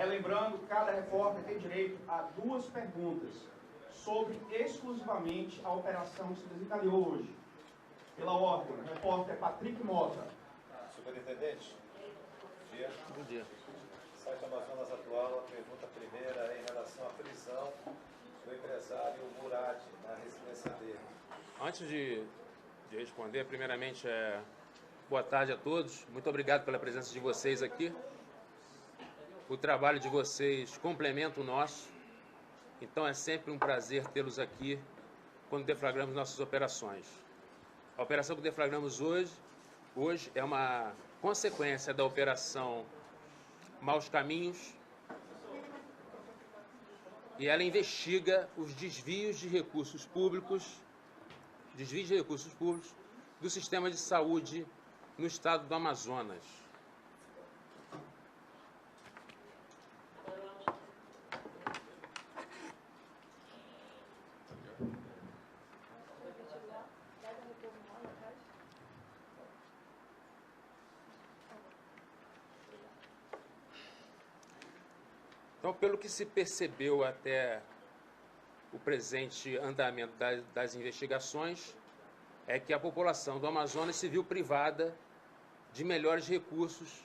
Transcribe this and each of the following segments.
Relembrando, cada repórter tem direito a 2 perguntas sobre exclusivamente a operação que se desencadeou hoje. Pela ordem, o repórter Patrick Mota. Superintendente, bom dia. Bom dia. Site Amazonas Atual, a pergunta primeira é em relação à prisão do empresário Murad na residência dele. Antes de responder, primeiramente, boa tarde a todos. Muito obrigado pela presença de vocês aqui. O trabalho de vocês complementa o nosso, então é sempre um prazer tê-los aqui quando deflagramos nossas operações. A operação que deflagramos hoje é uma consequência da operação Maus Caminhos e ela investiga os desvios de recursos públicos do sistema de saúde no estado do Amazonas. Então, pelo que se percebeu até o presente andamento das investigações, é que a população do Amazonas se viu privada de melhores recursos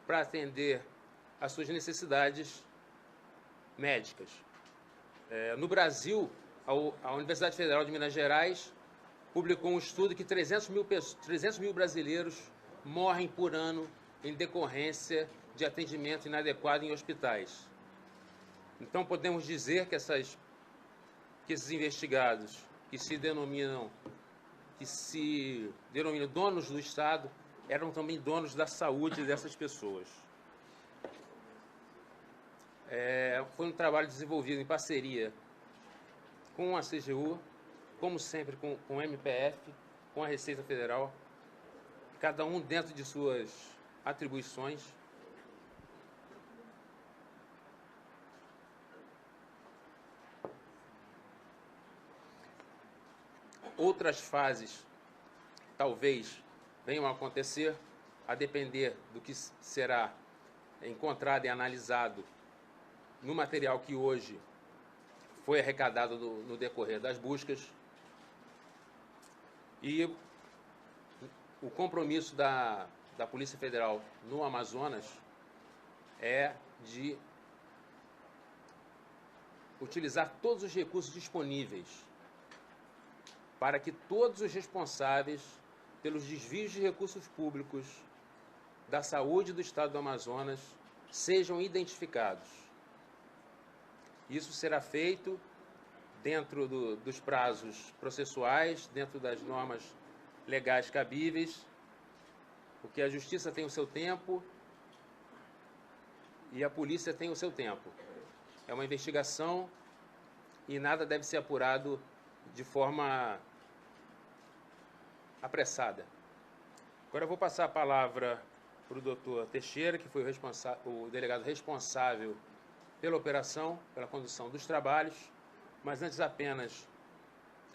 para atender às suas necessidades médicas. No Brasil, a Universidade Federal de Minas Gerais publicou um estudo que 300 mil brasileiros morrem por ano em decorrência de atendimento inadequado em hospitais. Então, podemos dizer que esses investigados que se denominam donos do Estado eram também donos da saúde dessas pessoas. Foi um trabalho desenvolvido em parceria com a CGU, como sempre com o MPF, com a Receita Federal, cada um dentro de suas atribuições. Outras fases talvez venham a acontecer, a depender do que será encontrado e analisado no material que hoje foi arrecadado no decorrer das buscas. E o compromisso da Polícia Federal no Amazonas é de utilizar todos os recursos disponíveis para que todos os responsáveis pelos desvios de recursos públicos da saúde do estado do Amazonas sejam identificados. Isso será feito dentro dos prazos processuais, dentro das normas legais cabíveis, porque a justiça tem o seu tempo e a polícia tem o seu tempo. É uma investigação e nada deve ser apurado de forma apressada. Agora eu vou passar a palavra para o doutor Teixeira, que foi o delegado responsável pela operação, pela condução dos trabalhos, mas antes apenas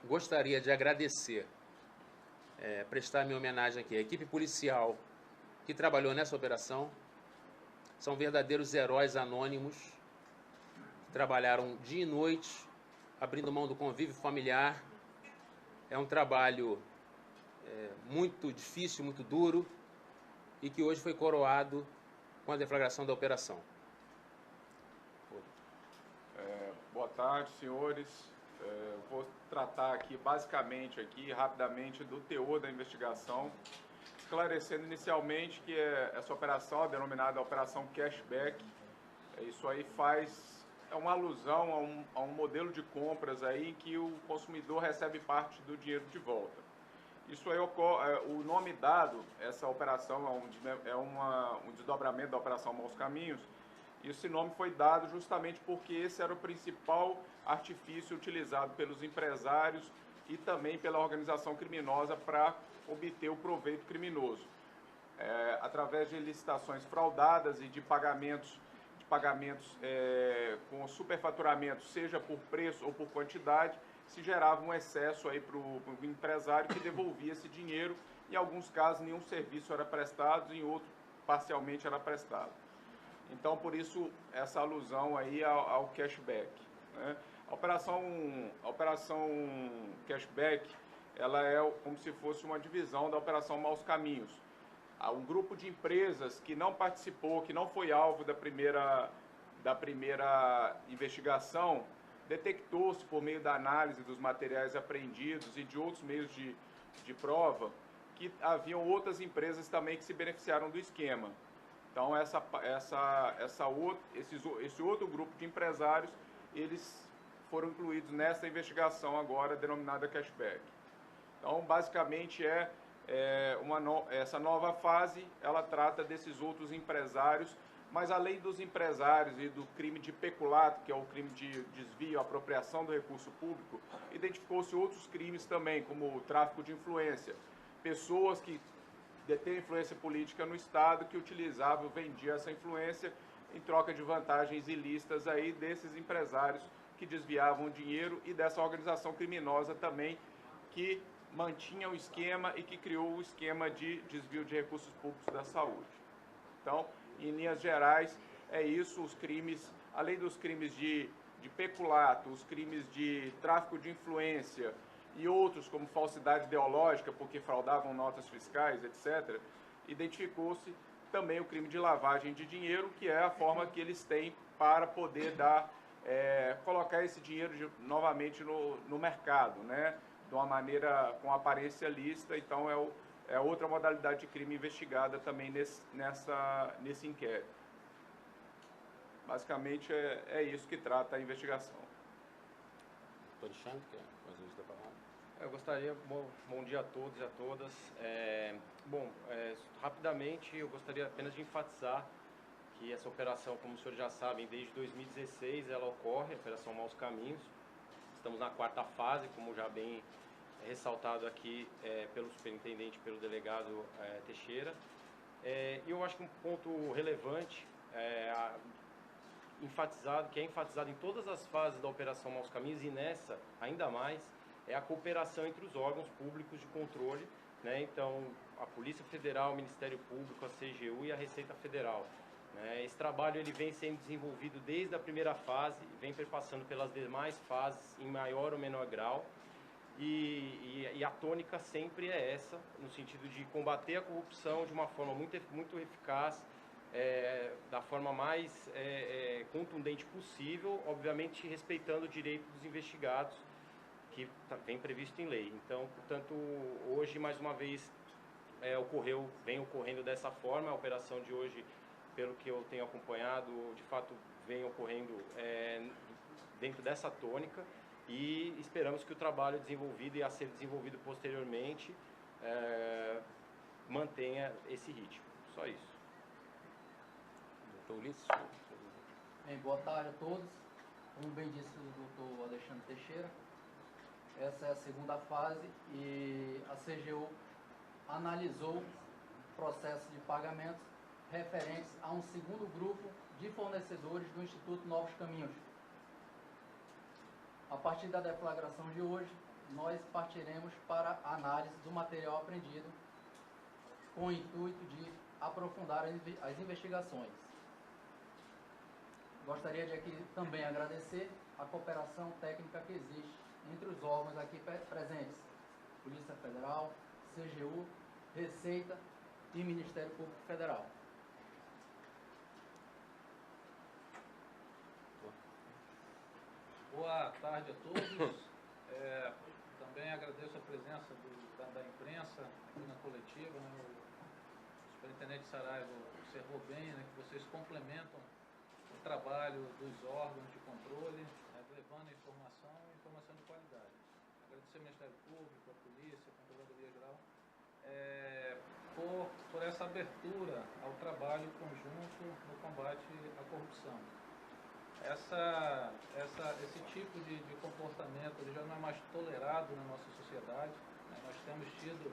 gostaria de agradecer, prestar minha homenagem aqui à equipe policial que trabalhou nessa operação. São verdadeiros heróis anônimos, que trabalharam dia e noite, abrindo mão do convívio familiar. É um trabalho muito difícil, muito duro, e que hoje foi coroado com a deflagração da operação. Boa tarde, senhores. Vou tratar aqui, rapidamente, do teor da investigação, esclarecendo inicialmente que essa operação, denominada Operação Cashback, isso aí é uma alusão a um modelo de compras aí em que o consumidor recebe parte do dinheiro de volta. Isso aí o nome dado, essa operação é um desdobramento da Operação Maus Caminhos, e esse nome foi dado justamente porque esse era o principal artifício utilizado pelos empresários e também pela organização criminosa para obter o proveito criminoso. Através de licitações fraudadas e de pagamentos com superfaturamento, seja por preço ou por quantidade, se gerava um excesso aí para o empresário, que devolvia esse dinheiro. Em alguns casos nenhum serviço era prestado, em outros parcialmente era prestado. Então, por isso, essa alusão aí ao cashback, né? A operação cashback, ela é como se fosse uma divisão da operação Maus Caminhos. Há um grupo de empresas que não participou, que não foi alvo da primeira investigação, detectou-se por meio da análise dos materiais apreendidos e de outros meios de prova que haviam outras empresas também que se beneficiaram do esquema. Então, esse outro grupo de empresários, eles foram incluídos nessa investigação agora denominada cashback. Então, basicamente, essa nova fase, ela trata desses outros empresários, mas além dos empresários e do crime de peculato, que é o crime de desvio, apropriação do recurso público, identificou-se outros crimes também, como o tráfico de influência. Pessoas que detêm influência política no Estado, que utilizavam, vendiam essa influência em troca de vantagens ilícitas aí desses empresários que desviavam dinheiro e dessa organização criminosa também que mantinha o esquema e que criou o esquema de desvio de recursos públicos da saúde. Então, em linhas gerais, é isso, os crimes, além dos crimes de peculato, os crimes de tráfico de influência e outros como falsidade ideológica, porque fraudavam notas fiscais, etc., identificou-se também o crime de lavagem de dinheiro, que é a forma que eles têm para poder colocar esse dinheiro novamente no mercado, né? De uma maneira com aparência lícita. Então, é outra modalidade de crime investigada também nesse inquérito. Basicamente, é isso que trata a investigação. Doutor Alexandre, quer mais um uso da palavra? Eu gostaria, bom dia a todos e a todas. Rapidamente, eu gostaria apenas de enfatizar que essa operação, como os senhores já sabem, desde 2016 ela ocorre, a Operação Maus Caminhos. Estamos na 4ª fase, como já bem ressaltado aqui pelo superintendente, pelo delegado Teixeira. E eu acho que um ponto relevante, que é enfatizado em todas as fases da Operação Maus Caminhos e nessa ainda mais, é a cooperação entre os órgãos públicos de controle, né? Então, a Polícia Federal, o Ministério Público, a CGU e a Receita Federal. Né? Esse trabalho ele vem sendo desenvolvido desde a primeira fase, vem perpassando pelas demais fases em maior ou menor grau. E a tônica sempre é essa, no sentido de combater a corrupção de uma forma muito eficaz, da forma mais contundente possível, obviamente respeitando o direito dos investigados, que vem previsto em lei. Então, portanto, hoje, mais uma vez, vem ocorrendo dessa forma. A operação de hoje, pelo que eu tenho acompanhado, de fato, vem ocorrendo dentro dessa tônica. E esperamos que o trabalho desenvolvido e a ser desenvolvido posteriormente mantenha esse ritmo. Só isso. Doutor Ulisses? Bem, boa tarde a todos. Como bem disse o doutor Alexandre Teixeira, essa é a 2ª fase e a CGU analisou processos de pagamentos referentes a um 2º grupo de fornecedores do Instituto Novos Caminhos. A partir da deflagração de hoje, nós partiremos para a análise do material apreendido com o intuito de aprofundar as investigações. Gostaria de aqui também agradecer a cooperação técnica que existe entre os órgãos aqui presentes, Polícia Federal, CGU, Receita e Ministério Público Federal. Boa tarde a todos. Também agradeço a presença da imprensa aqui na coletiva. Né? O superintendente Saraiva observou bem, né, que vocês complementam o trabalho dos órgãos de controle, levando informação de qualidade. Agradecer ao Ministério Público, à Polícia, à Controladoria Geral, por essa abertura ao trabalho conjunto no combate à corrupção. Esse tipo de comportamento ele já não é mais tolerado na nossa sociedade. Né? Nós temos tido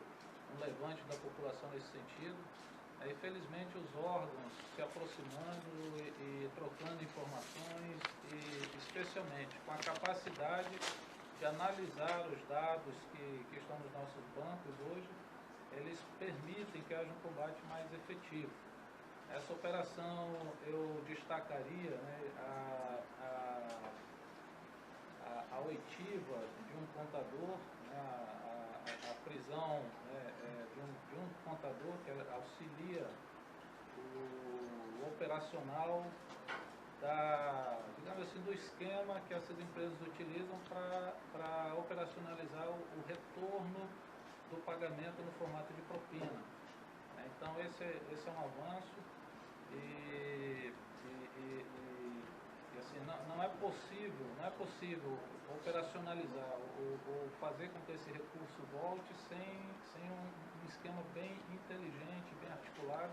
um levante da população nesse sentido. E felizmente os órgãos se aproximando e trocando informações e especialmente com a capacidade de analisar os dados que estão nos nossos bancos hoje, eles permitem que haja um combate mais efetivo. Essa operação eu destacaria, né, a oitiva de um contador, né, a prisão, né, de um contador que auxilia o operacional digamos assim, do esquema que essas empresas utilizam para operacionalizar o retorno do pagamento no formato de propina. Então esse é um avanço e assim, não é possível operacionalizar ou fazer com que esse recurso volte sem um esquema bem inteligente, bem articulado,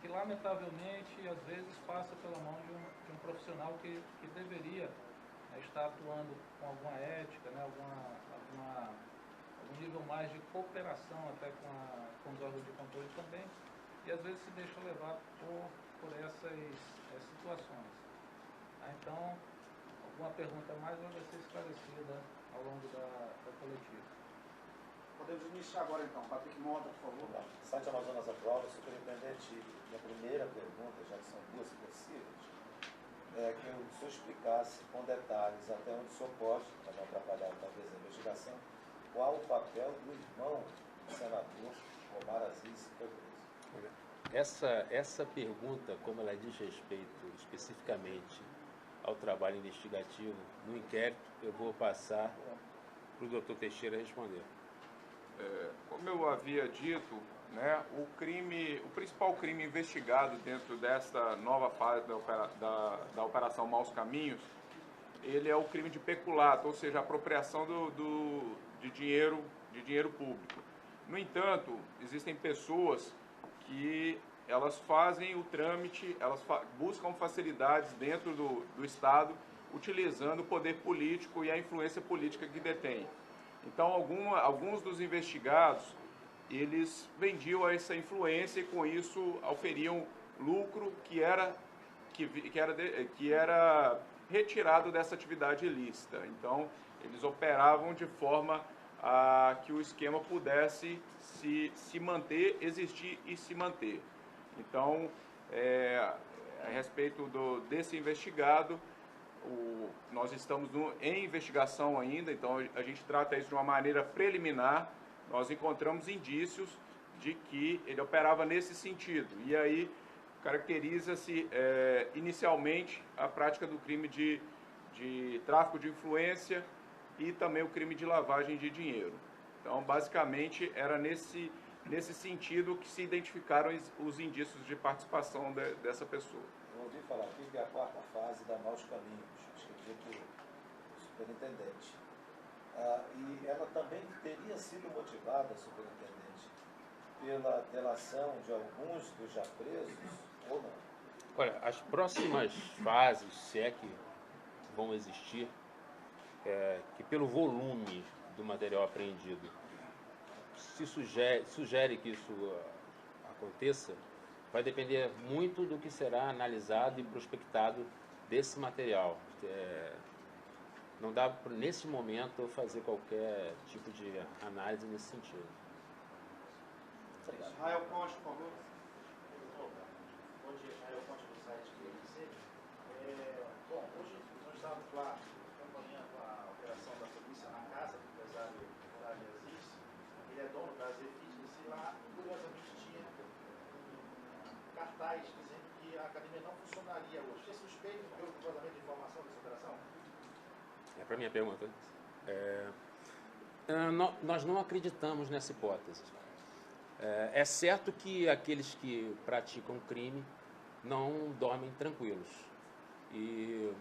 que lamentavelmente às vezes passa pela mão de um profissional que deveria, né, estar atuando com alguma ética, né, algum nível mais de cooperação até com os órgãos de controle também, e às vezes se deixa levar por essas situações. Então, alguma pergunta mais vai ser esclarecida ao longo da coletiva. Podemos iniciar agora então. Patrick Mota, por favor. Site Amazonas Atual, superintendente, minha primeira pergunta, já que são duas possíveis, é que o senhor explicasse com detalhes até onde o senhor pode, para não atrapalhar talvez a investigação, qual o papel do irmão do senador Omar Aziz Pedroso. Essa pergunta, como ela diz respeito especificamente ao trabalho investigativo no inquérito, eu vou passar para o doutor Teixeira responder. Como eu havia dito, né, o principal crime investigado dentro desta nova fase da Operação Maus Caminhos, ele é o crime de peculato, ou seja, a apropriação de dinheiro público. No entanto, existem pessoas que elas fazem o trâmite, elas buscam facilidades dentro do Estado, utilizando o poder político e a influência política que detém. Então, alguns dos investigados, eles vendiam essa influência e, com isso, auferiam lucro que era retirado dessa atividade ilícita. Então, eles operavam de forma a que o esquema pudesse se manter, existir e se manter. Então, a respeito desse investigado, nós estamos em investigação ainda, então a gente trata isso de uma maneira preliminar. Nós encontramos indícios de que ele operava nesse sentido. E aí caracteriza-se inicialmente a prática do crime de tráfico de influência e também o crime de lavagem de dinheiro. Então, basicamente, era nesse sentido que se identificaram os indícios de participação dessa pessoa. Eu ouvi falar aqui que é a quarta fase da Maus Caminhos, acho que dito o superintendente. E ela também teria sido motivada, superintendente, pela delação de alguns dos já presos, ou não? Olha, as próximas fases, se é que vão existir, que pelo volume do material apreendido se sugere que isso aconteça, vai depender muito do que será analisado e prospectado desse material. Não dá, nesse momento, fazer qualquer tipo de análise nesse sentido. Israel Conte, por favor. Bom dia, Israel Conte do site QLC. Bom, hoje nós estávamos lá acompanhando a operação da polícia na casa do empresário Omar Aziz. Ele é dono da Aziz Fitness e lá, curiosamente, tinha um cartaz dizendo que a academia não funcionaria hoje. Você é suspeito pelo vazamento de informação dessa operação? É para minha pergunta. Nós não acreditamos nessa hipótese. É certo que aqueles que praticam crime não dormem tranquilos. E,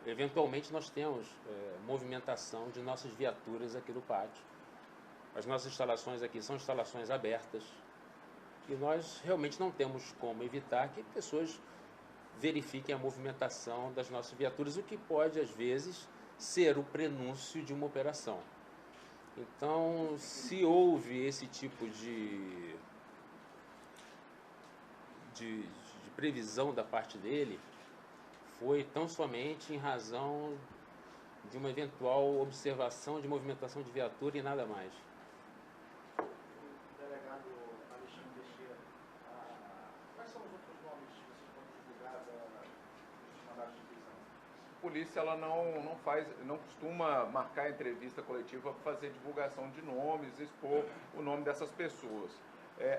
eventualmente, nós temos movimentação de nossas viaturas aqui no pátio. As nossas instalações aqui são instalações abertas. E nós realmente não temos como evitar que pessoas verifiquem a movimentação das nossas viaturas, o que pode, às vezes, ser o prenúncio de uma operação. Então, se houve esse tipo de previsão da parte dele, foi tão somente em razão de uma eventual observação de movimentação de viatura e nada mais. O delegado Alexandre Teixeira, quais são os outros nomes polícia ela não costuma marcar entrevista coletiva para fazer divulgação de nomes, expor o nome dessas pessoas.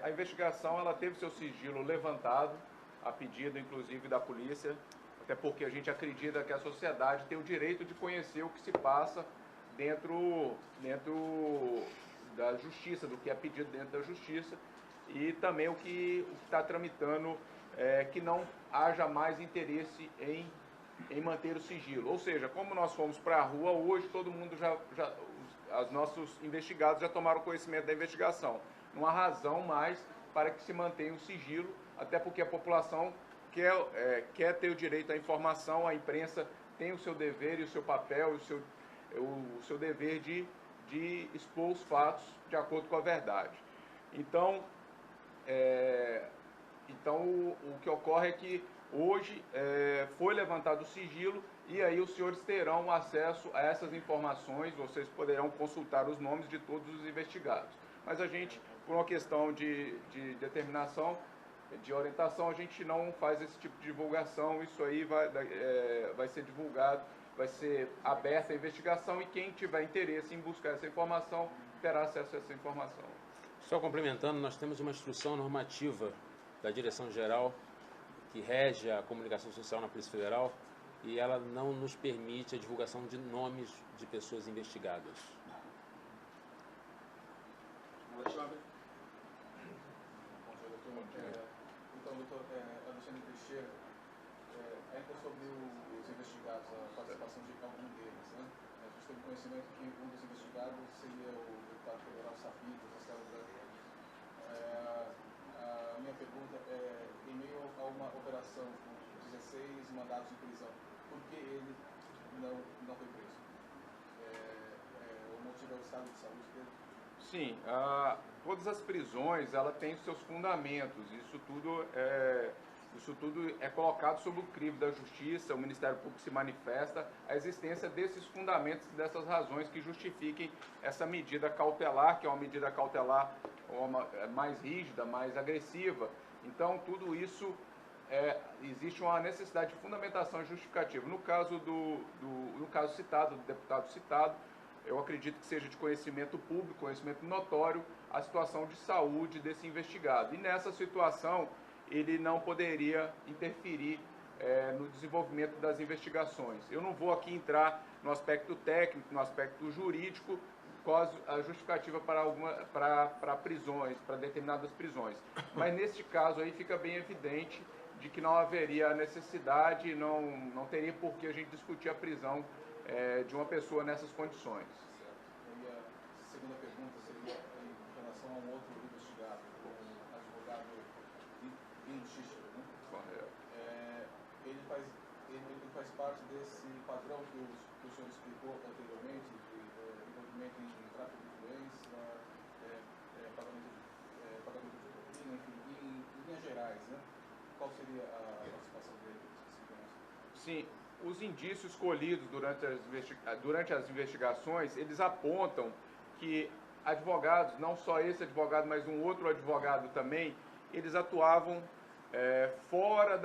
A investigação ela teve seu sigilo levantado, a pedido inclusive da polícia, até porque a gente acredita que a sociedade tem o direito de conhecer o que se passa dentro da justiça, do que é pedido dentro da justiça, e também o que está tramitando, que não haja mais interesse em manter o sigilo. Ou seja, como nós fomos para a rua, hoje todo mundo os nossos investigados já tomaram conhecimento da investigação. Não há razão mais para que se mantenha o sigilo, até porque a população quer ter o direito à informação, a imprensa tem o seu dever e o seu papel, o seu dever de expor os fatos de acordo com a verdade. Então, o que ocorre é que hoje foi levantado o sigilo e aí os senhores terão acesso a essas informações, vocês poderão consultar os nomes de todos os investigados. Mas a gente, por uma questão de determinação, de orientação, a gente não faz esse tipo de divulgação, isso aí vai ser divulgado, vai ser aberta a investigação e quem tiver interesse em buscar essa informação terá acesso a essa informação. Só complementando, nós temos uma instrução normativa da Direção-Geral que rege a comunicação social na Polícia Federal e ela não nos permite a divulgação de nomes de pessoas investigadas. Alexandre. Bom dia, doutor. Então, doutor Alexandre Teixeira, ainda sobre os investigados, a participação de algum deles, né? A gente teve conhecimento que um dos investigados seria o deputado federal Sabido, Castelo Branco. A minha pergunta é, em meio a uma operação com 16 mandados de prisão, por que ele não foi preso? O motivo é o estado de saúde dele? Sim, todas as prisões ela têm seus fundamentos, isso tudo é colocado sob o crivo da Justiça, o Ministério Público se manifesta a existência desses fundamentos, dessas razões que justifiquem essa medida cautelar, que é uma medida cautelar mais rígida, mais agressiva. Então, tudo isso, existe uma necessidade de fundamentação justificativa. No caso no caso citado, do deputado citado, eu acredito que seja de conhecimento público, conhecimento notório, a situação de saúde desse investigado. E nessa situação, ele não poderia interferir no desenvolvimento das investigações. Eu não vou aqui entrar no aspecto técnico, no aspecto jurídico, qual a justificativa para prisões, para determinadas prisões. Mas neste caso aí fica bem evidente de que não haveria necessidade, não teria por que a gente discutir a prisão de uma pessoa nessas condições. E a segunda pergunta seria em relação a um outro investigado, o advogado Vini Xixi, né? Correto. Ele faz parte desse padrão que o senhor explicou anteriormente, de envolvimento em tráfico de influência, pagamento de propina, enfim, em linhas gerais, né? Qual seria a participação dele especificamente? Sim, os indícios colhidos durante as investigações, eles apontam que advogados, não só esse advogado, mas um outro advogado também, eles atuavam fora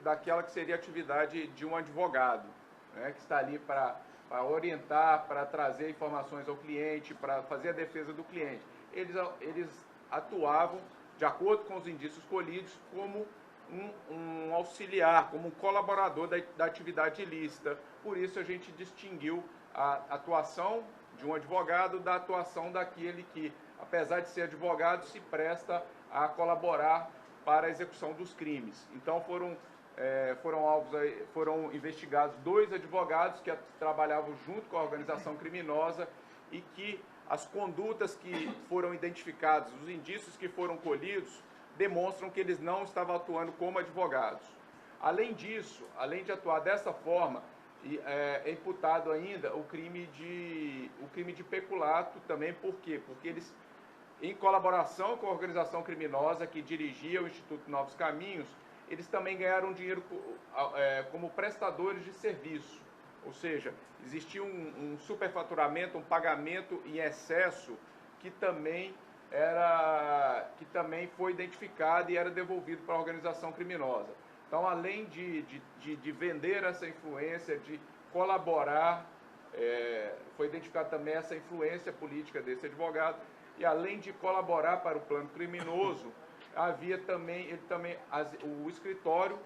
daquela que seria a atividade de um advogado, né, que está ali para orientar, para trazer informações ao cliente, para fazer a defesa do cliente. Eles atuavam, de acordo com os indícios colhidos, como um auxiliar, como um colaborador da atividade ilícita. Por isso a gente distinguiu a atuação de um advogado da atuação daquele que, apesar de ser advogado, se presta a colaborar para a execução dos crimes. Então foram investigados 2 advogados que trabalhavam junto com a organização criminosa e que as condutas que foram identificadas, os indícios que foram colhidos, demonstram que eles não estavam atuando como advogados. Além disso, além de atuar dessa forma, é imputado ainda o crime de peculato também. Por quê? Porque eles, em colaboração com a organização criminosa que dirigia o Instituto Novos Caminhos, eles também ganharam dinheiro como prestadores de serviço. Ou seja, existia um superfaturamento, um pagamento em excesso que também foi identificado e era devolvido para a organização criminosa. Então, além de vender essa influência, de colaborar, foi identificada também essa influência política desse advogado, e além de colaborar para o plano criminoso, havia também, o escritório,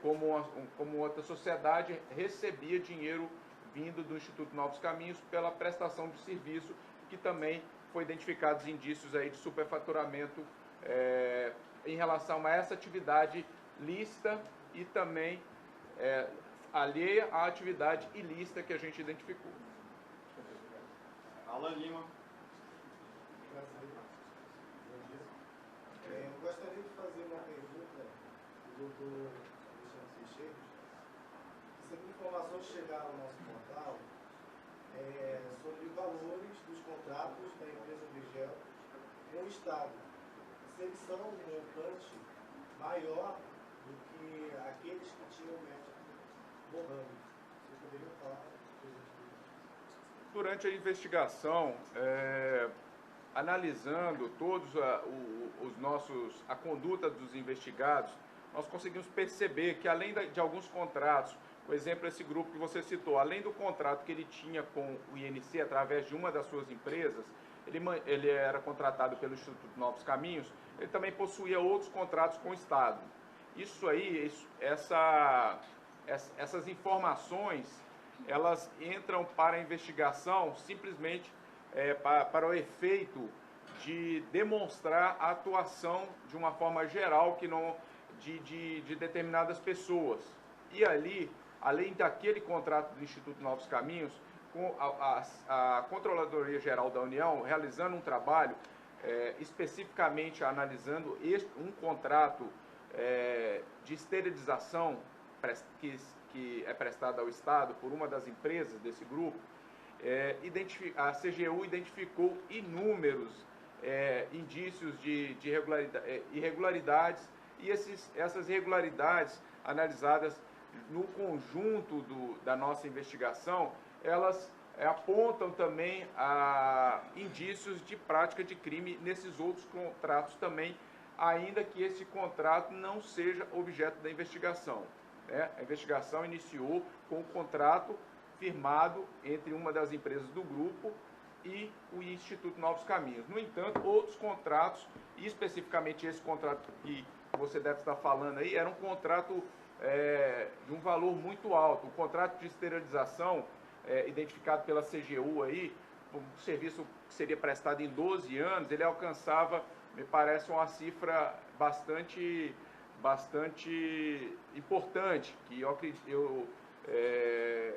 como outra sociedade, recebia dinheiro vindo do Instituto Novos Caminhos pela prestação de serviço, que também foi identificados indícios aí de superfaturamento em relação a essa atividade lícita e também alheia à atividade ilícita que a gente identificou. Alan Lima. Eu gostaria de fazer uma pergunta do doutor Alexandre Teixeira. Sempre informações chegaram ao nosso portal sobre valores dos contratos da empresa Brigel com o Estado. Se eles são um montante maior do que aqueles que tinham o método borrando. Vocês poderiam falar? Durante a investigação, analisando todos a conduta dos investigados, nós conseguimos perceber que, além de alguns contratos, por exemplo, esse grupo que você citou, além do contrato que ele tinha com o INC através de uma das suas empresas, ele era contratado pelo Instituto Novos Caminhos, ele também possuía outros contratos com o Estado. Essas informações, elas entram para a investigação simplesmente para o efeito de demonstrar a atuação de uma forma geral de determinadas pessoas. E ali, além daquele contrato do Instituto Novos Caminhos, com a Controladoria Geral da União realizando um trabalho especificamente analisando um contrato de esterilização que é prestado ao Estado por uma das empresas desse grupo, a CGU identificou inúmeros indícios de irregularidades, e essas irregularidades analisadas no conjunto da nossa investigação, elas apontam também a indícios de prática de crime nesses outros contratos também, ainda que esse contrato não seja objeto da investigação. A investigação iniciou com o contrato firmado entre uma das empresas do grupo e o Instituto Novos Caminhos. No entanto, outros contratos, e especificamente esse contrato que você deve estar falando aí, era um contrato de um valor muito alto. O contrato de esterilização, identificado pela CGU aí, um serviço que seria prestado em 12 anos, ele alcançava, me parece, uma cifra bastante importante, que eu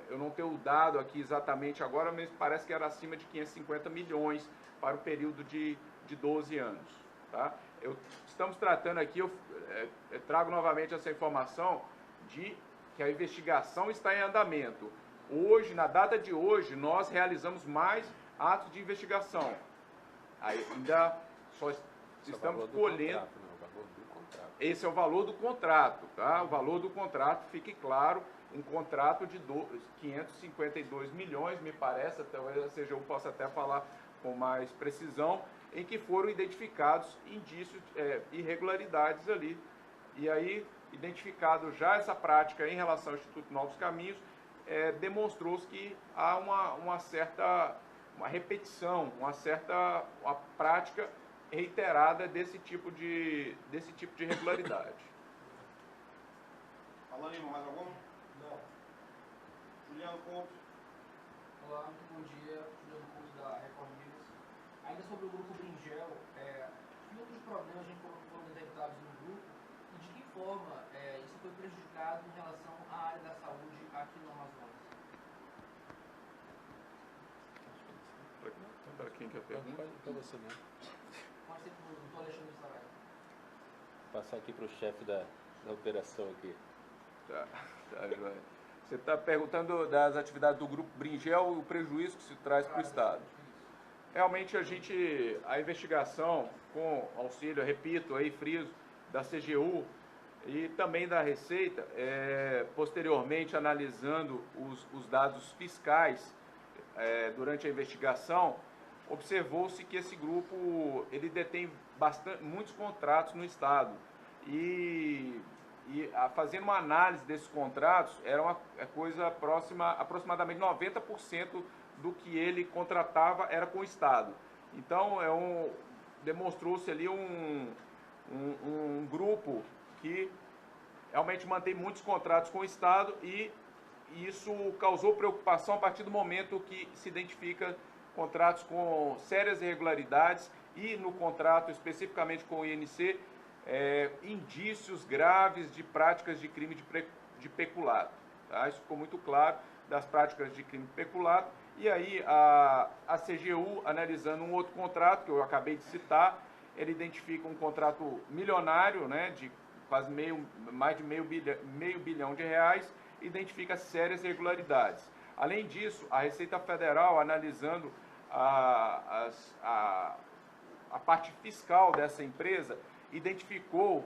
não tenho o dado aqui exatamente agora, mas parece que era acima de 550 milhões para o período de 12 anos. Tá? Estamos tratando aqui, eu trago novamente essa informação de que a investigação está em andamento. Hoje, na data de hoje, nós realizamos mais atos de investigação. Ainda só estamos colhendo... Esse é o valor do contrato, tá? O valor do contrato, fique claro, um contrato de 552 milhões, me parece, talvez a CGU possa até falar com mais precisão, em que foram identificados indícios, irregularidades ali. E aí, identificado já essa prática em relação ao Instituto Novos Caminhos, demonstrou-se que há uma repetição, uma prática reiterada desse tipo de irregularidade. Alan Lima, mais algum? Não. Juliano Couto. Olá, muito bom dia. Juliano Couto da Record News. Ainda sobre o grupo Bringel, que outros problemas foram detectados no grupo e de que forma isso foi prejudicado em relação à área da saúde aqui no Amazonas? Para quem quer perguntar? Para você, né? Pode ser para o doutor Alexandre Saraiva. Passar aqui para o chefe da operação aqui. Tá, Joia. Você está perguntando das atividades do Grupo Bringel e o prejuízo que se traz para o Estado. Realmente a investigação com auxílio, repito, aí friso, da CGU e também da Receita, posteriormente analisando os dados fiscais durante a investigação, observou-se que esse grupo ele detém muitos contratos no Estado e fazendo uma análise desses contratos, era uma coisa próxima, aproximadamente 90% do que ele contratava era com o Estado. Então, demonstrou-se ali um grupo que realmente mantém muitos contratos com o Estado e isso causou preocupação a partir do momento que se identifica contratos com sérias irregularidades e no contrato especificamente com o INC, indícios graves de práticas de crime de peculato. Tá? Isso ficou muito claro das práticas de crime de peculato. E aí a CGU, analisando um outro contrato que eu acabei de citar, ele identifica um contrato milionário, né, de quase mais de meio bilhão de reais, identifica sérias irregularidades. Além disso, a Receita Federal, analisando a parte fiscal dessa empresa, identificou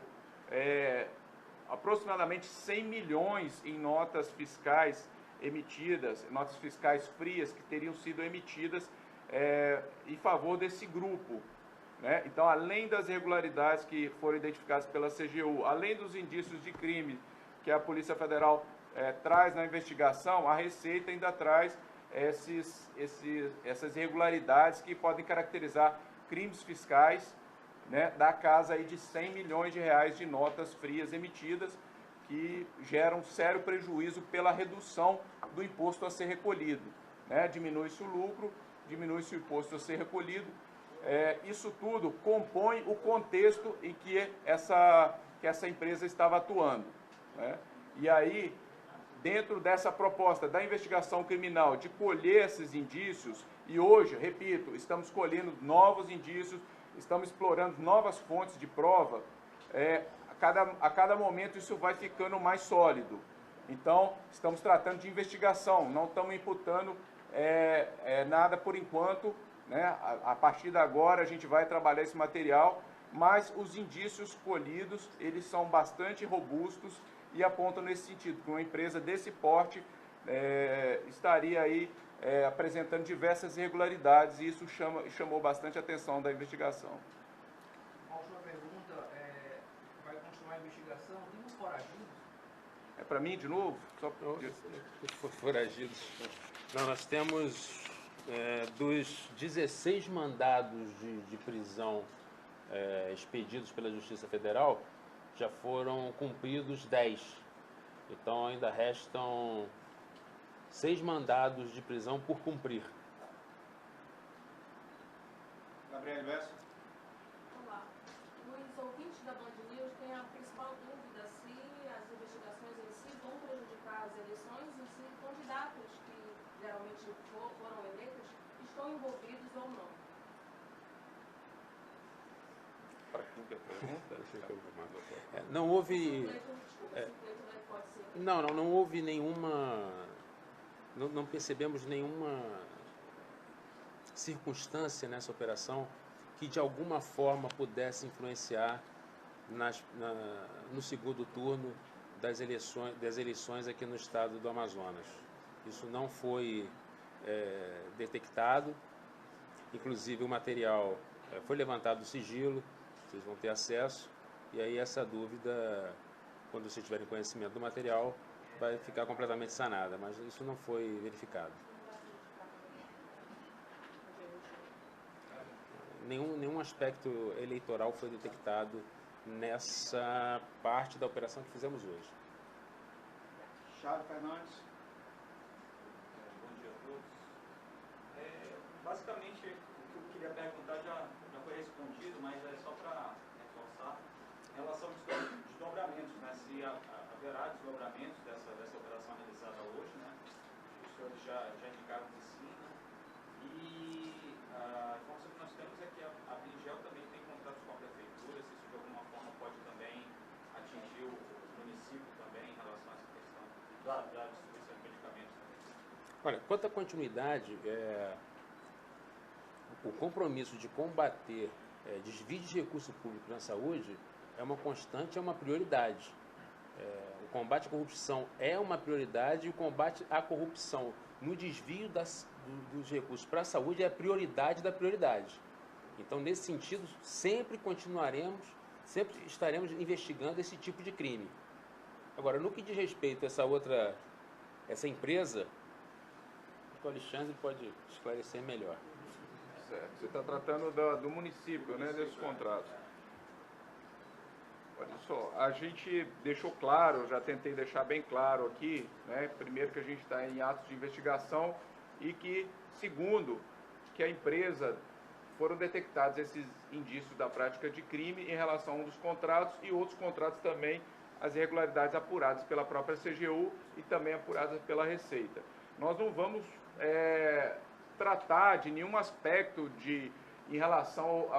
aproximadamente 100 milhões em notas fiscais emitidas, notas fiscais frias que teriam sido emitidas em favor desse grupo. Né? Então, além das irregularidades que foram identificadas pela CGU, além dos indícios de crime que a Polícia Federal traz na investigação, a Receita ainda traz essas irregularidades que podem caracterizar crimes fiscais, né, da casa aí de 100 milhões de reais de notas frias emitidas, que geram sério prejuízo pela redução do imposto a ser recolhido. Né? Diminui-se o lucro, diminui-se o imposto a ser recolhido. Isso tudo compõe o contexto em que essa empresa estava atuando. Né? E aí, dentro dessa proposta da investigação criminal de colher esses indícios, e hoje, repito, estamos colhendo novos indícios, estamos explorando novas fontes de prova, a cada momento isso vai ficando mais sólido. Então, estamos tratando de investigação, não estamos imputando nada por enquanto, né? A partir de agora a gente vai trabalhar esse material, mas os indícios colhidos, eles são bastante robustos e apontam nesse sentido, que uma empresa desse porte estaria aí apresentando diversas irregularidades e isso chamou bastante a atenção da investigação. Uma última pergunta, vai continuar a investigação? Tem uns foragidos? É para mim de novo? Só foragidos. Não, nós temos dos 16 mandados de prisão expedidos pela Justiça Federal, já foram cumpridos 10. Então ainda restam 6 mandados de prisão por cumprir. Gabriel Bessa. Olá. Os ouvintes da Band News têm a principal dúvida se as investigações em si vão prejudicar as eleições e se candidatos que geralmente foram eleitos estão envolvidos ou não. Para quem que é a pergunta? Não houve... Não houve nenhuma... Não percebemos nenhuma circunstância nessa operação que de alguma forma pudesse influenciar no segundo turno das eleições aqui no estado do Amazonas. Isso não foi detectado, inclusive o material foi levantado do sigilo, vocês vão ter acesso, e aí essa dúvida, quando vocês tiverem conhecimento do material, vai ficar completamente sanada, mas isso não foi verificado. Nenhum aspecto eleitoral foi detectado nessa parte da operação que fizemos hoje. Charles Fernandes. Bom dia a todos. Basicamente, o que eu queria perguntar já foi respondido, mas é só para reforçar. Em relação aos desdobramentos, né? Se haverá desdobramentos dessa operação realizada hoje, né? Os senhores já indicaram que sim, né? E a informação que nós temos é que a Bringel também tem contratos com a prefeitura, se isso de alguma forma pode também atingir o município também em relação a essa questão da distribuição de medicamentos também. Olha, quanto à continuidade, o compromisso de combater desvio de recurso público na saúde é uma constante, é uma prioridade. O combate à corrupção é uma prioridade e o combate à corrupção no desvio dos recursos para a saúde é a prioridade da prioridade. Então, nesse sentido, sempre estaremos investigando esse tipo de crime. Agora, no que diz respeito a essa empresa, o Alexandre pode esclarecer melhor. Certo. Você está tratando do município, né, desse contrato. Olha só, a gente deixou claro, eu já tentei deixar bem claro aqui, né, primeiro que a gente está em atos de investigação e que, segundo, que a empresa foram detectados esses indícios da prática de crime em relação a um dos contratos e outros contratos também, as irregularidades apuradas pela própria CGU e também apuradas pela Receita. Nós não vamos tratar de nenhum aspecto em relação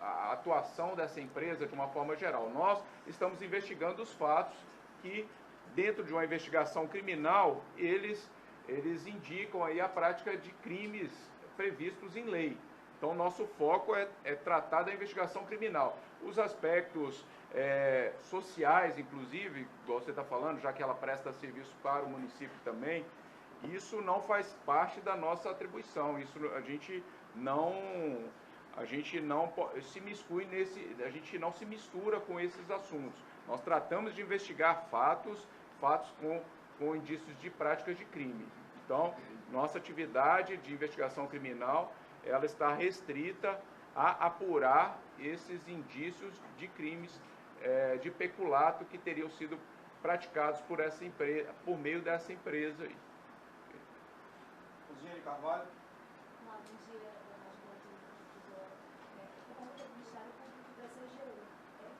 à atuação dessa empresa de uma forma geral. Nós estamos investigando os fatos que, dentro de uma investigação criminal, eles indicam aí a prática de crimes previstos em lei. Então, nosso foco é tratar da investigação criminal. Os aspectos sociais, inclusive, igual você está falando, já que ela presta serviço para o município também, isso não faz parte da nossa atribuição. Isso a gente não se miscui a gente não se mistura com esses assuntos. Nós tratamos de investigar fatos com indícios de práticas de crime. Então, nossa atividade de investigação criminal, ela está restrita a apurar esses indícios de crimes de peculato que teriam sido praticados por essa empresa, por meio dessa empresa aí. Cozinha de Carvalho. Bom dia, pergunta do Ministério Público da CGU.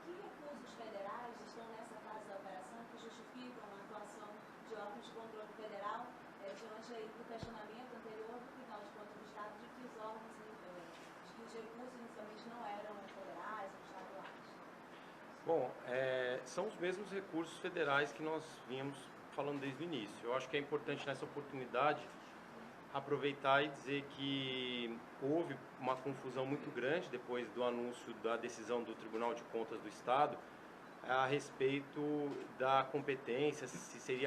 Que recursos federais estão nessa fase da operação que justificam a atuação de órgãos de controle federal diante aí do questionamento anterior do Tribunal de Contas do Estado de que os órgãos, de que os recursos inicialmente não eram federais ou estaduais? Bom, são os mesmos recursos federais que nós vínhamos falando desde o início. Eu acho que é importante nessa oportunidade aproveitar e dizer que houve uma confusão muito grande depois do anúncio da decisão do Tribunal de Contas do Estado a respeito da competência, se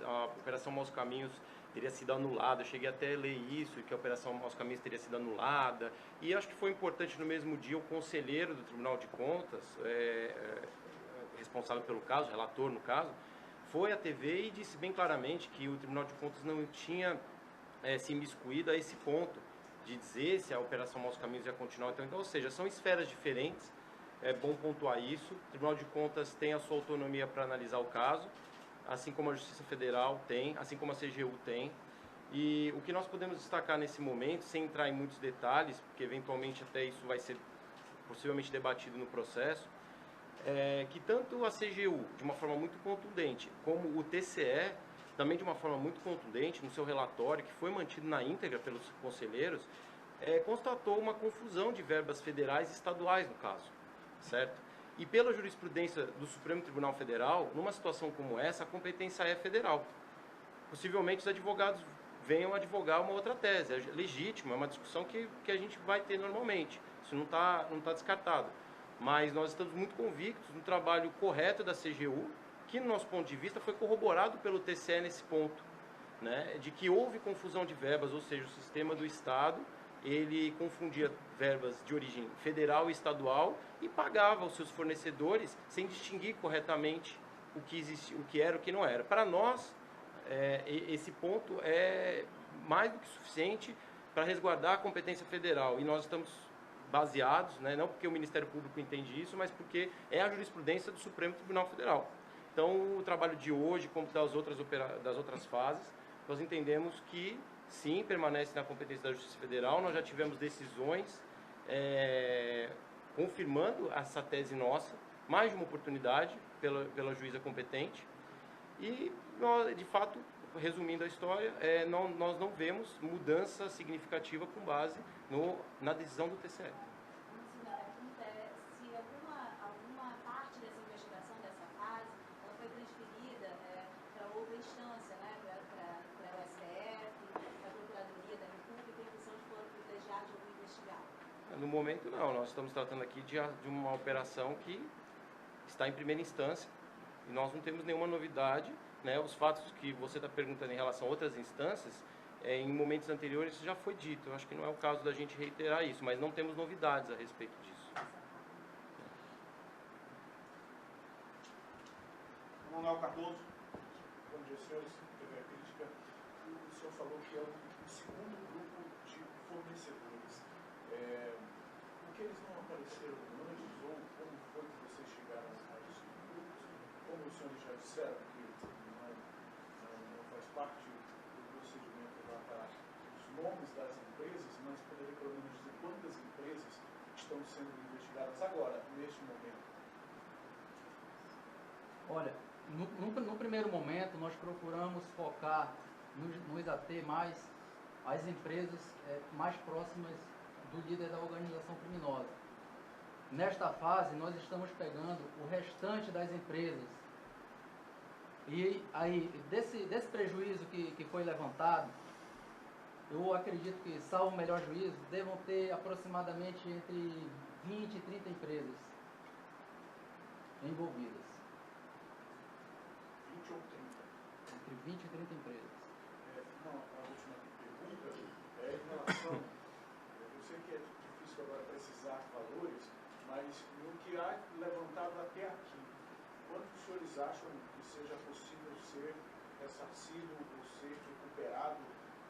a Operação Maus Caminhos teria sido anulada. Eu cheguei até a ler isso, que a Operação Maus Caminhos teria sido anulada. E acho que foi importante no mesmo dia o conselheiro do Tribunal de Contas, responsável pelo caso, relator no caso, foi à TV e disse bem claramente que o Tribunal de Contas não tinha se imiscuído a esse ponto de dizer se a Operação Maus Caminhos ia continuar. Então, ou seja, são esferas diferentes, é bom pontuar isso. O Tribunal de Contas tem a sua autonomia para analisar o caso, assim como a Justiça Federal tem, assim como a CGU tem. E o que nós podemos destacar nesse momento, sem entrar em muitos detalhes, porque eventualmente até isso vai ser possivelmente debatido no processo, é que tanto a CGU, de uma forma muito contundente, como o TCE, também de uma forma muito contundente, no seu relatório, que foi mantido na íntegra pelos conselheiros, constatou uma confusão de verbas federais e estaduais no caso, certo? E pela jurisprudência do Supremo Tribunal Federal, numa situação como essa, a competência é federal. Possivelmente os advogados venham advogar uma outra tese, é legítimo, é uma discussão que a gente vai ter normalmente, isso não tá descartado. Mas nós estamos muito convictos no trabalho correto da CGU, que, no nosso ponto de vista, foi corroborado pelo TCE nesse ponto, né, de que houve confusão de verbas, ou seja, o sistema do Estado, ele confundia verbas de origem federal e estadual e pagava aos seus fornecedores sem distinguir corretamente o que existia, o que era e o que não era. Para nós, esse ponto é mais do que suficiente para resguardar a competência federal, e nós estamos baseados, né, não porque o Ministério Público entende isso, mas porque é a jurisprudência do Supremo Tribunal Federal. Então, o trabalho de hoje, como das outras fases, nós entendemos que, sim, permanece na competência da Justiça Federal. Nós já tivemos decisões confirmando essa tese nossa, mais de uma oportunidade pela juíza competente. E, nós, de fato, resumindo a história, nós não vemos mudança significativa com base na decisão do TCE. No momento, não. Nós estamos tratando aqui de uma operação que está em primeira instância e nós não temos nenhuma novidade, né? Os fatos que você está perguntando em relação a outras instâncias, em momentos anteriores isso já foi dito. Eu acho que não é o caso da gente reiterar isso, mas não temos novidades a respeito disso. Vamos Manuel Cardoso. Bom dia, senhores. Teve a crítica. O senhor falou que é o segundo grupo de fornecedores. Por que eles não apareceram antes ou como foi que vocês chegaram a esses grupos? Como os senhores já disseram que não faz parte do procedimento levantar os nomes das empresas, mas poderia pelo menos dizer quantas empresas estão sendo investigadas agora, neste momento? Olha, no primeiro momento nós procuramos focar, nos ater mais às empresas mais próximas do líder da organização criminosa. Nesta fase nós estamos pegando o restante das empresas. E aí, desse prejuízo que foi levantado, eu acredito que, salvo o melhor juízo, devam ter aproximadamente entre 20 e 30 empresas envolvidas. 20 ou 30? Entre 20 e 30 empresas. A última pergunta é em relação, eu sei que é difícil agora precisar valores, mas no que há levantado até aqui, quanto os senhores acham que seja possível ser ressarcido ou ser recuperado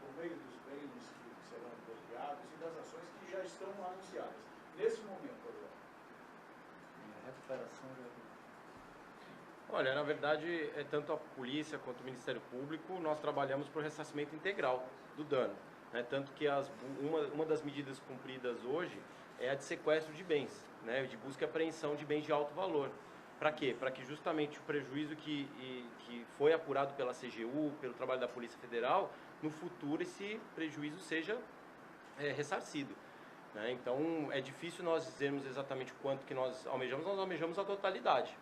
por meio dos bens que serão bloqueados e das ações que já estão anunciadas, nesse momento agora? Recuperação já... Olha, na verdade, tanto a polícia quanto o Ministério Público, nós trabalhamos por ressarcimento integral do dano. Né? Tanto que uma das medidas cumpridas hoje é a de sequestro de bens, né? De busca e apreensão de bens de alto valor. Para quê? Para que justamente o prejuízo que foi apurado pela CGU, pelo trabalho da Polícia Federal, no futuro esse prejuízo seja ressarcido. Né? Então, é difícil nós dizermos exatamente quanto que nós almejamos a totalidade.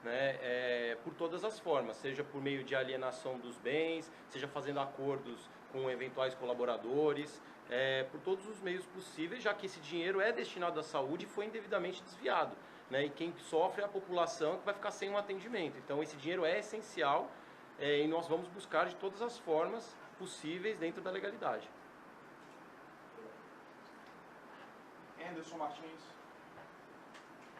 Né, por todas as formas, seja por meio de alienação dos bens, seja fazendo acordos com eventuais colaboradores, por todos os meios possíveis, já que esse dinheiro é destinado à saúde e foi indevidamente desviado. Né, e quem sofre é a população, que vai ficar sem um atendimento. Então esse dinheiro é essencial e nós vamos buscar de todas as formas possíveis dentro da legalidade. Anderson Martins.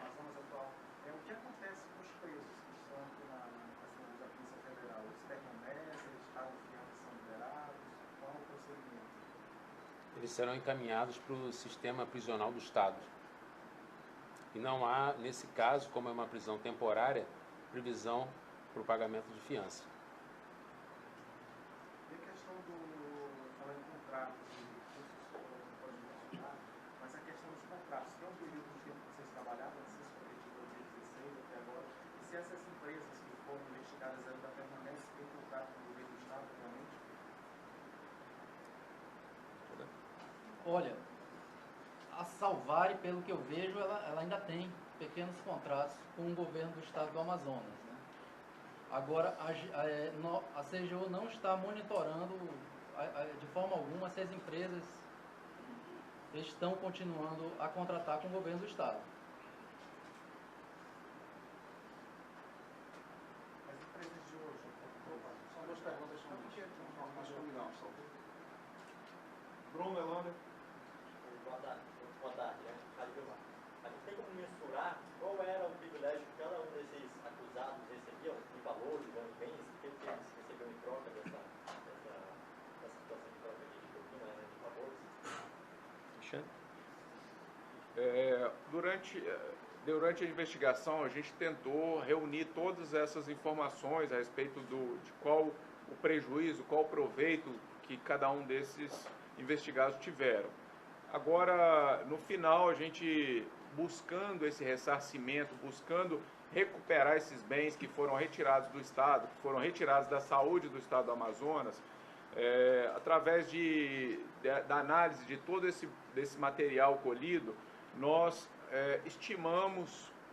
Amazonas atual. O que acontece com os presos que estão aqui na questão da Polícia Federal? Eles permanecem, eles pagam fiança, são liberados? Qual é o procedimento? Eles serão encaminhados para o sistema prisional do Estado. E não há, nesse caso, como é uma prisão temporária, previsão para o pagamento de fiança. E a questão falando em contratos, não pode mencionar, mas a questão dos contratos, tem um período de tempo que vocês trabalharam, vocês foram de 2016 até agora, e se essas empresas que foram investigadas ainda permanecem, tem contrato com o governo do Estado realmente? Olha, a Salvare, pelo que eu vejo, ela ainda tem pequenos contratos com o governo do estado do Amazonas. Né? Agora, a CGU não está monitorando de forma alguma se as empresas estão continuando a contratar com o governo do estado. As empresas de hoje, São duas perguntas só. Bruno Elander. Boa tarde, né? A gente tem como mensurar qual era o privilégio que cada um desses acusados recebiam em valores, em bens, o que eles recebiam em troca dessa situação de troca de propina, né, de favores? Durante a investigação, a gente tentou reunir todas essas informações a respeito de qual o prejuízo, qual o proveito que cada um desses investigados tiveram. Agora, no final, a gente buscando esse ressarcimento, buscando recuperar esses bens que foram retirados do Estado, que foram retirados da saúde do Estado do Amazonas, através da análise de todo desse material colhido, nós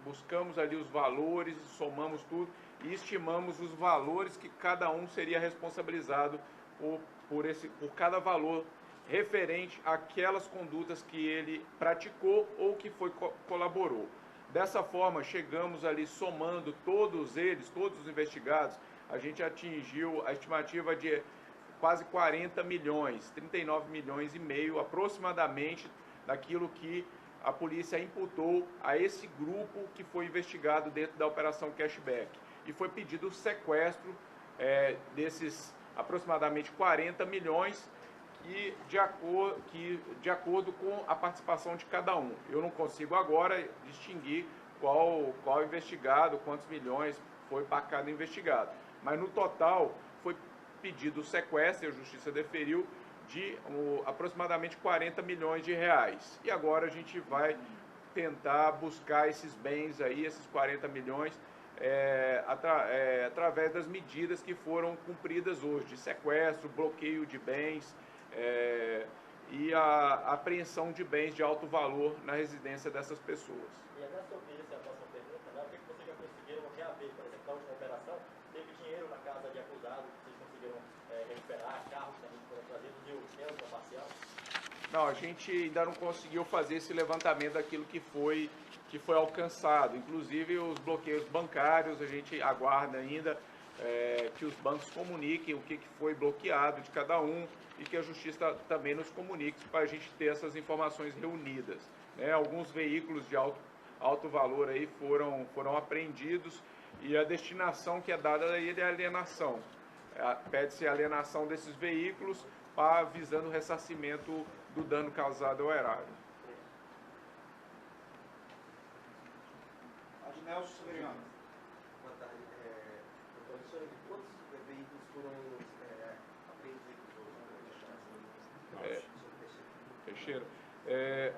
buscamos ali os valores, somamos tudo e estimamos os valores que cada um seria responsabilizado por cada valor referente àquelas condutas que ele praticou ou que colaborou. Dessa forma, chegamos ali somando todos os investigados, a gente atingiu a estimativa de quase 40 milhões, 39 milhões e meio aproximadamente daquilo que a polícia imputou a esse grupo que foi investigado dentro da Operação Cashback. e foi pedido o sequestro desses aproximadamente 40 milhões que de acordo com a participação de cada um. Eu não consigo agora distinguir qual investigado, quantos milhões foi para cada investigado. Mas no total foi pedido o sequestro, e a Justiça deferiu, de aproximadamente 40 milhões de reais. E agora a gente vai tentar buscar esses bens aí, esses 40 milhões, através das medidas que foram cumpridas hoje, de sequestro, bloqueio de bens e a apreensão de bens de alto valor na residência dessas pessoas. E até sobre isso, a próxima pergunta, né? O que vocês já conseguiram reaver? Por exemplo, na última operação, teve dinheiro na casa de acusado, que vocês conseguiram recuperar, carros também foram trazidos e o dinheiro parcial? Não, a gente ainda não conseguiu fazer esse levantamento daquilo que foi alcançado. Inclusive os bloqueios bancários, a gente aguarda ainda que os bancos comuniquem o que foi bloqueado de cada um e que a Justiça também nos comunique para a gente ter essas informações reunidas. Alguns veículos de alto valor aí foram apreendidos e a destinação que é dada aí é a alienação. Pede-se a alienação desses veículos visando o ressarcimento do dano causado ao erário. Adnelson Severiano. Boa tarde. Doutor, quantos veículos foram apreendidos hoje? Teixeira,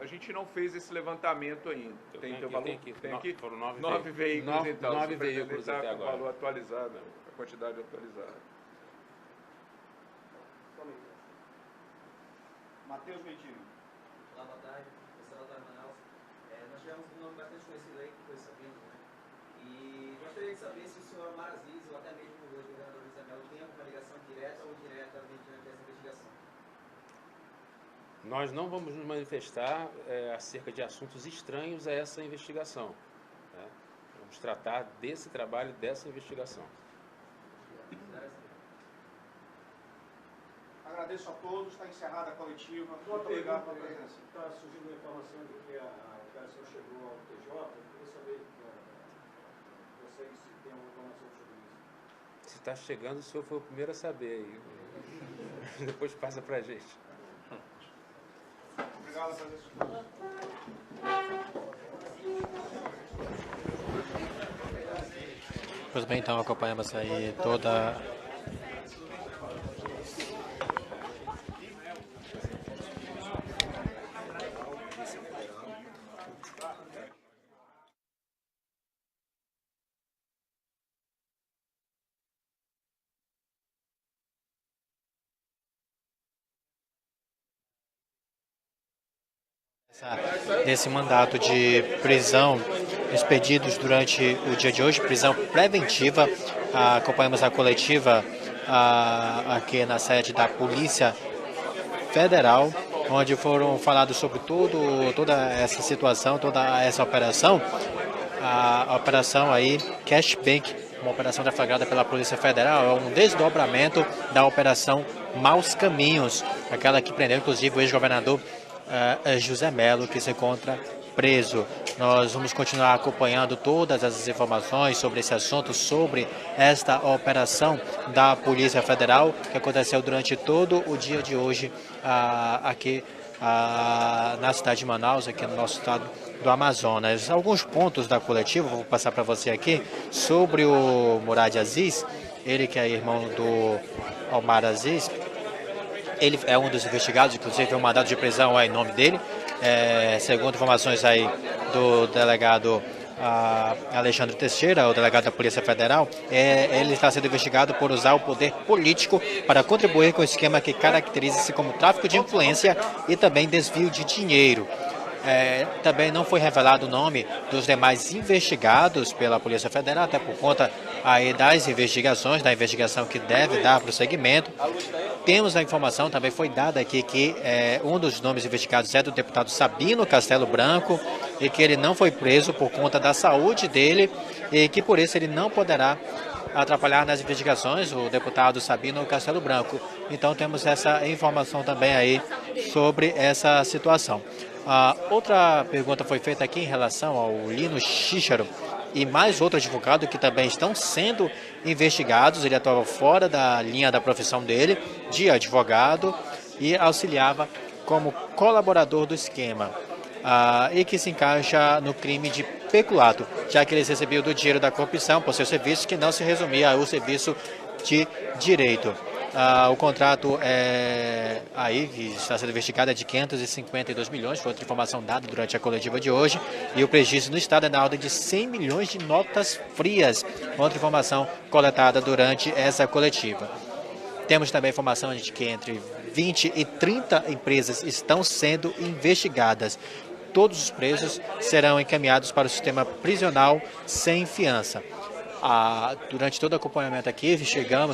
a gente não fez esse levantamento ainda. Tem aqui? Foram 9 veículos, então. 9 veículos até com agora. o valor atualizado, a quantidade atualizada. Matheus Medina. Olá, boa tarde. Pessoal da Manaus. Nós tivemos um nome bastante conhecido aí, que foi Sabino, né? E gostaria de saber se o senhor Omar Aziz, ou até mesmo o governador José Melo, tem alguma ligação direta ou indireta mediante essa investigação. Nós não vamos nos manifestar acerca de assuntos estranhos a essa investigação. Né? Vamos tratar desse trabalho, dessa investigação. Agradeço a todos, está encerrada a coletiva. Muito obrigado pela presença. Está surgindo a informação de que a operação chegou ao TJ. Eu queria saber de vocês se tem alguma informação sobre isso. Se está chegando, o senhor foi o primeiro a saber. Aí. Depois passa para a gente. Obrigado pela presença. Pois bem, então acompanhamos aí toda desse mandato de prisão expedidos durante o dia de hoje, prisão preventiva. Acompanhamos a coletiva aqui na sede da Polícia Federal, onde foram falados sobre toda essa situação, toda essa operação. A operação aí, Cash Bank, uma operação deflagrada pela Polícia Federal, é um desdobramento da operação Maus Caminhos, aquela que prendeu inclusive o ex-governador José Melo, que se encontra preso. Nós vamos continuar acompanhando todas as informações sobre esse assunto, sobre esta operação da Polícia Federal, que aconteceu durante todo o dia de hoje aqui na cidade de Manaus, aqui no nosso estado do Amazonas. Alguns pontos da coletiva, vou passar para você aqui, sobre o Murad Aziz, ele que é irmão do Omar Aziz. Ele é um dos investigados, inclusive tem um mandado de prisão em nome dele. Segundo informações aí do delegado Alexandre Teixeira, o delegado da Polícia Federal, ele está sendo investigado por usar o poder político para contribuir com o esquema que caracteriza-se como tráfico de influência e também desvio de dinheiro. Também não foi revelado o nome dos demais investigados pela Polícia Federal, até por conta aí das investigações, da investigação que deve dar prosseguimento. Temos a informação, também foi dada aqui, que um dos nomes investigados é do deputado Sabino Castelo Branco e que ele não foi preso por conta da saúde dele e que por isso ele não poderá atrapalhar nas investigações, o deputado Sabino Castelo Branco. Então temos essa informação também aí sobre essa situação. Outra pergunta foi feita aqui em relação ao Lino Chícharo, e mais outro advogado que também estão sendo investigados. Ele atuava fora da linha da profissão dele, de advogado, e auxiliava como colaborador do esquema, e que se encaixa no crime de peculato, já que eles recebiam do dinheiro da corrupção por seu serviço, que não se resumia ao serviço de direito. O contrato aí que está sendo investigado é de 552 milhões, foi outra informação dada durante a coletiva de hoje, e o prejuízo no Estado é na ordem de 100 milhões de notas frias, outra informação coletada durante essa coletiva. Temos também informação de que entre 20 e 30 empresas estão sendo investigadas. Todos os presos serão encaminhados para o sistema prisional sem fiança. Durante todo o acompanhamento aqui,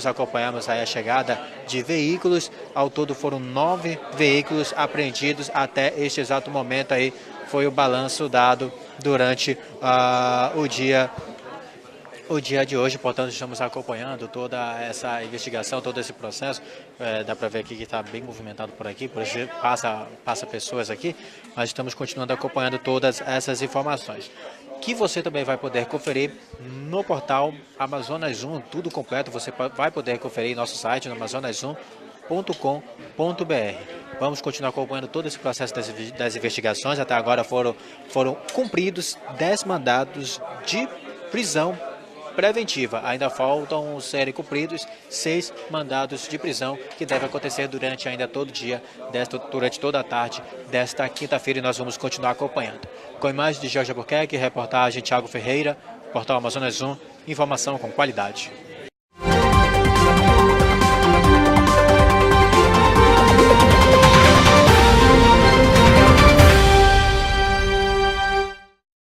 acompanhamos aí a chegada de veículos. Ao todo foram 9 veículos apreendidos até este exato momento. Aí foi o balanço dado durante o dia de hoje. Portanto, estamos acompanhando toda essa investigação, todo esse processo. Dá para ver aqui que está bem movimentado por aqui, por isso passa pessoas aqui, mas estamos continuando acompanhando todas essas informações, que você também vai poder conferir no portal Amazonas Zoom, tudo completo. Você vai poder conferir em nosso site, no amazonaszoom.com.br. Vamos continuar acompanhando todo esse processo das investigações. Até agora foram cumpridos 10 mandados de prisão preventiva. Ainda faltam serem cumpridos 6 mandados de prisão, que devem acontecer durante ainda todo dia, durante toda a tarde desta quinta-feira, e nós vamos continuar acompanhando. Com imagem de Jorge Albuquerque, reportagem Thiago Ferreira, portal Amazonas Zoom, informação com qualidade.